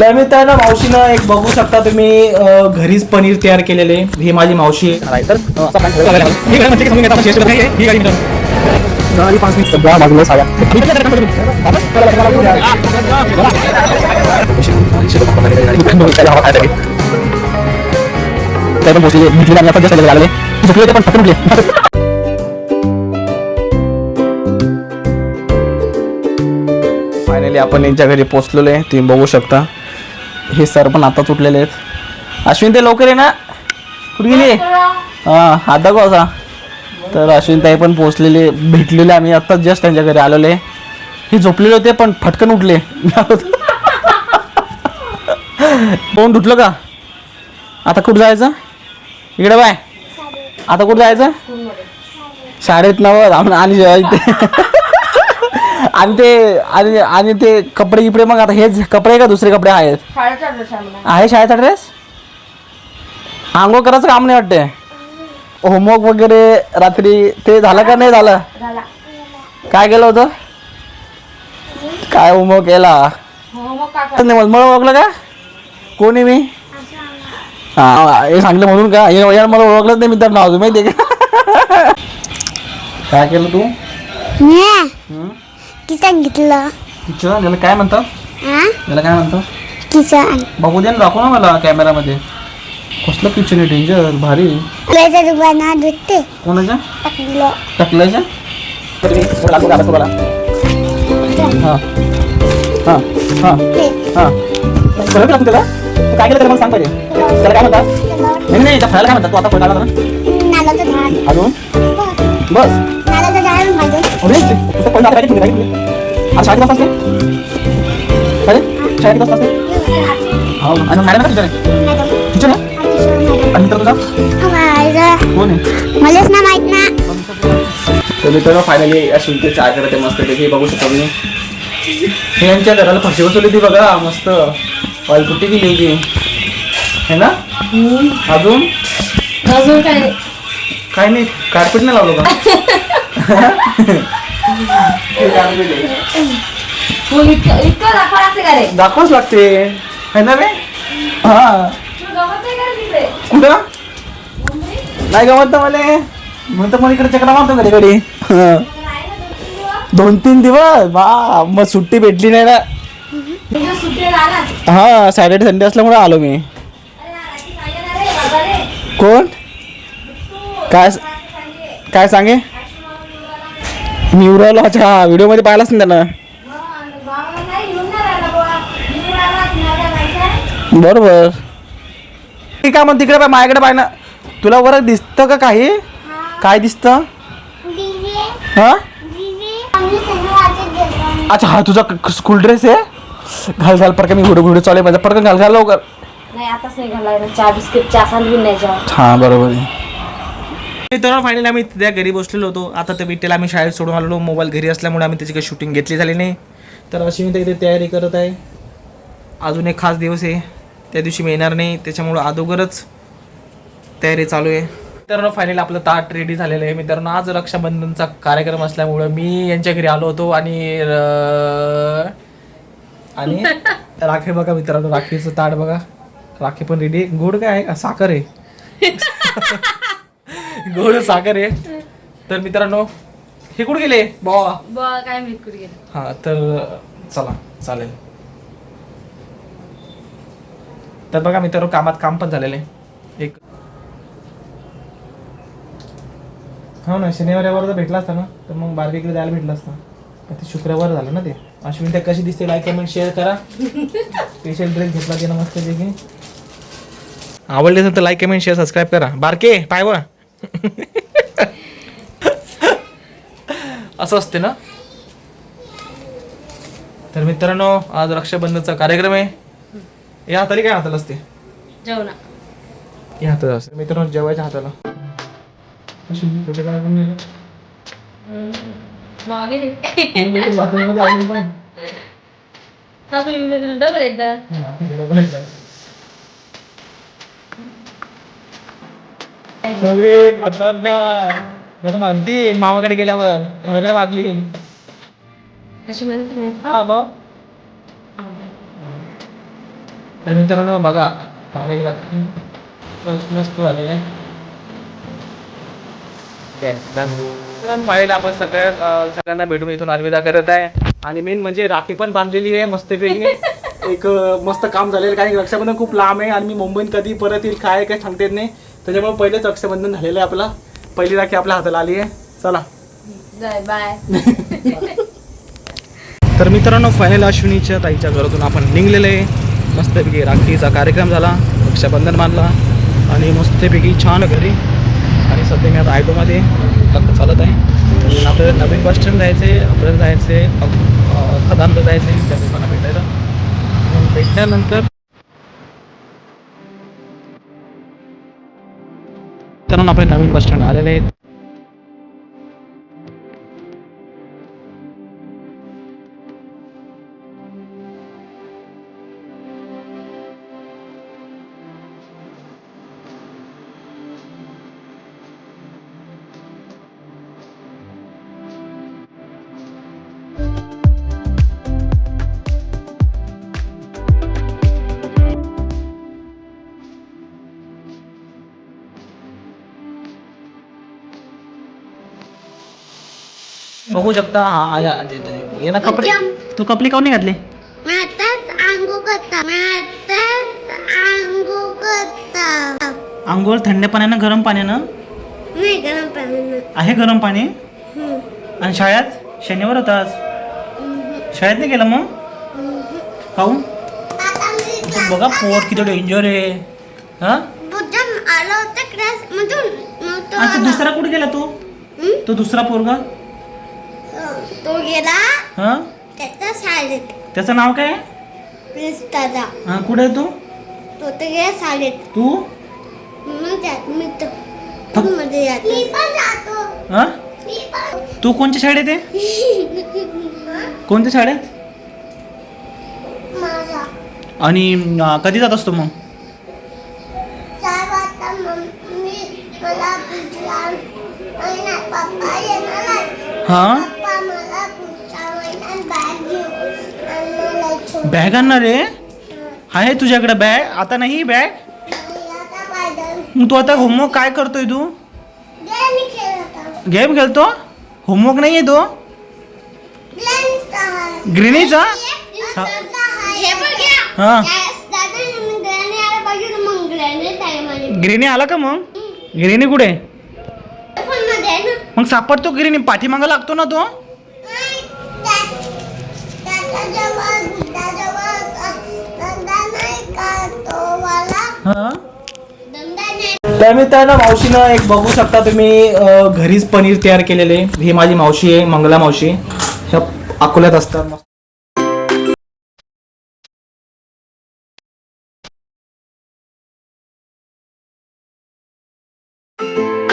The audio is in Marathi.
तर मित्रांनो मावशीनं एक बघू शकता तुम्ही घरीच पनीर तयार केलेले. ही माझी मावशी आहे. तर असा plan ठेवलेला आहे. ही गाडी म्हणजे समजून घेता आपण शेअर करत नाही. ही गाडी मित्रांनो गाडी 5 मिनिट सगळ्या बाजूला साड्या. तर मोस्टली मी आपण जास्त लागले झोपले ते पण पटकन उठले. फायनली आपण यांच्या घरी पोहोचलेलो आहे. तुम्ही बघू शकता हे सर पण आताच उठलेले आहेत. अश्विन ते लवकर आहे ना, कुठे गेली? हां हात दाखव असा. तर अश्विन ताई पण पोहोचलेले भेटलेले. आम्ही आत्ताच जस्ट त्यांच्या घरी आलेले. हे झोपलेले होते पण फटकन उठले. कोण उठलं का? आता कुठं जायचं? इकडे बाय. आता कुठं जायचं? शाळेत नव्हत आणि आणि ते कपडे गिपडे मग आता हेच कपडे का दुसरे कपडे आहेत? आहे शाळेचा ड्रेस. आंघोळ करायचं काम नाही वाटते. होमवर्क वगैरे रात्री ते झालं का नाही झालं? काय केलं होतं? काय होमवर्क केला? मला ओळखलं का? कोण आहे मी? हा हे सांगलं म्हणून का? यार मला ओळखलंच नाही मित्रांनो अजून माहिती आहे का? काय केलं तू? किचन घेतलं. किचन याला काय म्हणतात? याला काय म्हणतात? किचन. बघू दे ना, दाखव ना मला कॅमेरामध्ये. कसलं किचन आहे, डेंजर भारी. दुकानात भेटते. कोणाच्या? टाकलं. टाकल्याच्या? हां हां हां हां बरोबर का तुला? काय केलं तरी मला सांग पाहिजे. त्याला काय म्हणतात? नाही नाही त्या फळाला काय म्हणतात? तू आता फळ काढला ना? नारळाचं झाड. अजून बस. नारळाचं झाड अजून. अरे तुझं पहिलं आता काय घेतली आज शाळेत वाजता असते? अरे शाळेत वाजता असते? हो आणि मॅडम टीचर आहे. टीचर आहे आणि मित्र तुझा कोण आहे? मलाच ना माहित ना. तर मित्रांनो फायनली अश्विन ते चाय करते मस्त पैकी. बघू शकता तुम्ही हे यांच्या घराला फरशी बसवली ती बघा मस्त. ऑइल कुठे गेली होती है ना? अजून अजून काय नाही कार्पेट नाही लावलं का? दाखवाच लागते है ना रे? हा कुठं नाही गमत ना मला. म्हणतो मग इकडे चक्रा मारतो घडी घडी. 2-3 दिवस बा मग सुट्टी भेटली नाही ना. हा सॅटर्डे संडे असल्यामुळे आलो मी. कोण काय काय सांगे? मी उरावलो. अच्छा व्हिडिओ मध्ये पाहिलाच नाही त्यानं. बरोबर. काय म्हणते तिकडे पाय माझ्याकडे पाय ना. तुला वर दिसतं का काही? काय दिसतं? हा अच्छा हा तुझा स्कूल ड्रेस आहे. घाल घाल पटकन. मी व्हिडिओ चालू आहे माझा. पटकन घाल घाल लवकर. नाही आताच नाही घालायला. चहा बिस्किट चहा सँडविच नाही जेव्हा. हा बरोबर आहे. मित्रांनो फायनली आम्ही त्या घरी बसलेलो होतो. आता तर विट्टेला आम्ही शाळेत सोडून आलेलो. मोबाईल घरी असल्यामुळे आम्ही त्याची काही शूटिंग घेतली झाली नाही. तर अशी मी इथे तयारी करत आहे. अजून एक खास दिवस आहे त्या दिवशी मी येणार नाही त्याच्यामुळं अगोदरच तयारी चालू आहे. मित्रांनो फायनली आपलं ताट रेडी झालेलं आहे. मित्रांनो आज रक्षाबंधनचा कार्यक्रम असल्यामुळं मी यांच्या घरी आलो होतो आणि राखी बघा मित्रांनो. राखीचं ताट बघा. राखी पण रेडी. गोड काय आहे? साखर आहे. गोड साखर आहे. तर मित्रांनो हे कुठे गेले बाबा? काय माहित कुठे गेले. हा तर चला चालेल. तर बघा मित्रांनो कामात काम पण झालेलं आहे. एक हो ना शनिवार जर भेटला असता ना तर मग बार्बीकडे जायला भेटलं असतं. पण ते शुक्रवार झालं ना ते. अश्विन त्या कशी दिसते लाईक कमेंट शेअर करा. स्पेशल ड्रेस घेतला त्यानं मस्त पैकी. आवडले असेल तर लाईक कमेंट शेअर सबस्क्राईब करा. बारके पाय वा असं असते ना. तर मित्रांनो आज रक्षाबंधनचा कार्यक्रम आहे. या हाताला काय हाताला असते? जेवणा या हाताला असते मित्रांनो. जेवायच्या हाताला म्हणती मामाकडे गेल्यावर वागली. कशी म्हणते? हा मग तर मित्रांनो बघा मस्त झालेलं आहे. पाहिलं आपण सगळ्यांना भेटून इथून अलविदा करत आहे. आणि मेन म्हणजे राखी पण बांधलेली आहे मस्तपैकी. एक मस्त काम झालेलं, कारण रक्षाबंधन खूप लांब आहे आणि मी मुंबईत कधी परत येईल काय काय सांगता येत नाही. त्याच्यामुळे पहिलेच रक्षाबंधन झालेलं आहे आपला. पहिली राखी आपल्या हाताला आली आहे. चला बाय. तर मित्रांनो फायनल अश्विनीच्या ताईच्या घरातून आपण निघलेले आहे. मस्तपैकी राखीचा कार्यक्रम झाला, रक्षाबंधन मानला आणि मस्तपैकी छान घरी. आणि सध्या मी आता ऑटोमध्ये चालत आहे. आपल्याला नवीन बस स्टँड जायचं आहे, आपल्याला जायचं आहे खदानला जायचं आहे त्या लोकांना भेटायला. भेटल्यानंतर तर आपले नवीन बस स्टँड आलेले आहेत. बघू शकता. ये ना कपडे, तू कपडे काऊन नाही घातले? आंघोळ थंड पाण्यानं गरम पाण्यानं नाही गरम पाणी आहे. गरम पाणी. आणि शाळेत शनिवार होता आज, शाळेत नाही गेला मग काऊन? बघा पोट किती डेंजर आहे. हा आला होता क्लास मधून. आता दुसरा कुठे गेला तो दुसरा पोरगा? तो गेला हा त्याच्या शाळेत. त्याचं नाव काय? प्रिस्ताचा. हा कुठे आहे तो? तो तर गेला शाळेत. तू? मी तर मध्ये जातो. मी पण जातो. हा तू कोणत्या शाळेत आहे? कोणत्या शाळेत? माझा आणि कधी जात असतो मग? 4 वाजता मम्मी मला पुढच्या महिन्यात पप्पा येणार आहे. हा पप्पा मला पुढच्या महिन्यात बॅग घेऊन आणायला. बॅग आणणार आहे? आहे तुझ्याकडे बॅग? आता नाही बॅग? आता पायदल मग तू आता होमवर्क काय करतोय तू? गेम खेळत. गेम खेळतो? होमवर्क नाही आहे तो? ग्रीनीचा? हे बघ या. हा दादा ग्रॅनी आला पाहिजे मग ग्रॅनी टाइममध्ये. गिरिनी आला का मग? गिरिनी कुठे? फोन मध्ये आहे ना. मग सापडतो गिरिनी, पाठीमागा लागतो ना तो? त्याच्या जवळ बुद्धाजवळ धंदा नाही का तो वाला? हा धंदा नाही. तर मित्रांनो मावशीनं एक बघू शकता तुम्ही घरीच पनीर तयार केलेले. ही माझी मावशी आहे, मंगला मावशी. ह्या अकोल्यात असतात.